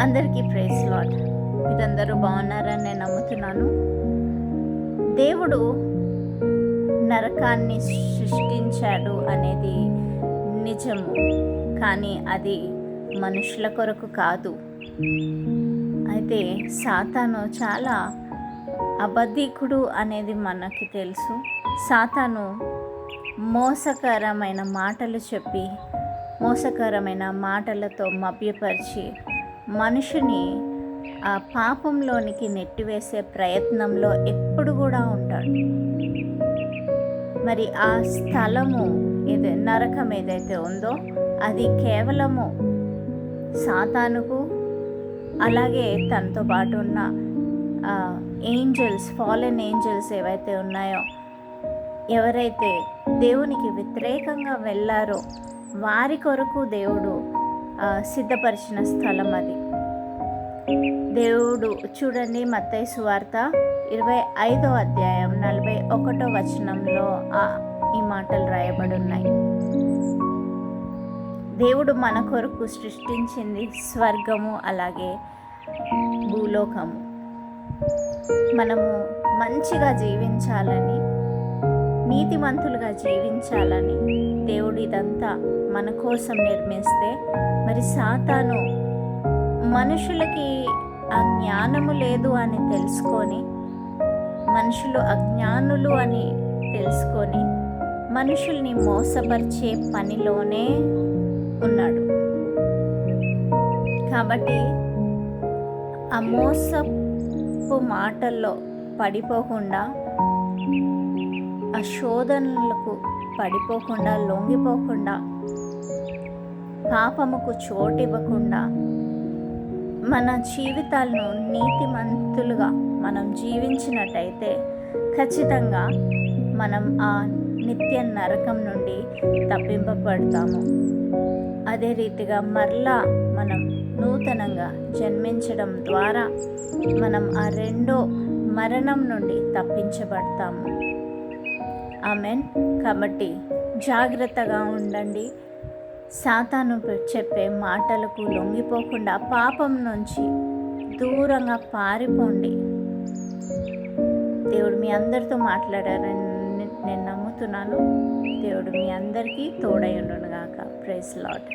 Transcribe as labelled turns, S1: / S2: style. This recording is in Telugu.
S1: అందరికీ ప్రైజ్ లార్డ్. మీరందరూ బాగున్నారని నేను నమ్ముతున్నాను. దేవుడు నరకాన్ని సృష్టించాడు అనేది నిజము, కానీ అది మనుషుల కొరకు కాదు. అయితే సాతాను చాలా అబద్ధికుడు అనేది మనకి తెలుసు. సాతాను మోసకరమైన మాటలు చెప్పి, మోసకరమైన మాటలతో మభ్యపరిచి మనిషిని ఆ పాపంలోనికి నెట్టివేసే ప్రయత్నంలో ఎప్పుడు కూడా ఉంటాడు. మరి ఆ స్థలము నరకం ఏదైతే ఉందో అది కేవలము సాతానుకు, అలాగే తనతో పాటు ఉన్న ఏంజల్స్, ఫాలెన్ ఏంజల్స్ ఏవైతే ఉన్నాయో, ఎవరైతే దేవునికి వ్యతిరేకంగా వెళ్ళారో వారి కొరకు దేవుడు సిద్ధపరిచిన స్థలం అది. దేవుడు చూడండి, మత్తయి సువార్త 25వ అధ్యాయం 41వ వచనంలో ఈ మాటలు రాయబడి ఉన్నాయి. దేవుడు మన కొరకు సృష్టించింది స్వర్గము, అలాగే భూలోకము. మనము మంచిగా జీవించాలని, నీతిమంతులుగా జీవించాలని దేవుడు ఇదంతా మన కోసం నిర్మిస్తే, మరి సాతాను మనుషులకి ఆ జ్ఞానము లేదు అని తెలుసుకొని, మనుషులు అజ్ఞానులు అని తెలుసుకొని మనుషుల్ని మోసపరిచే పనిలోనే ఉన్నాడు. కాబట్టి ఆ మోసపు మాటల్లో పడిపోకుండా, ఆ శోధనలకు పడిపోకుండా, లొంగిపోకుండా, పాపముకు చోటివ్వకుండా మన జీవితాలను నీతిమంతులుగా మనం జీవించినట్టయితే ఖచ్చితంగా మనం ఆ నిత్య నరకం నుండి తప్పింపబడతాము. అదే రీతిగా మరలా మనం నూతనంగా జన్మించడం ద్వారా మనం ఆ రెండో మరణం నుండి తప్పించబడతాము. ఆమెన్. కాబట్టి జాగ్రత్తగా ఉండండి. సాతాను చెప్పే మాటలకు లొంగిపోకుండా పాపం నుంచి దూరంగా పారిపోండి. దేవుడు మీ అందరితో మాట్లాడారని నేను నమ్ముతున్నాను. దేవుడు మీ అందరికీ తోడై ఉండును గాక. Praise lord.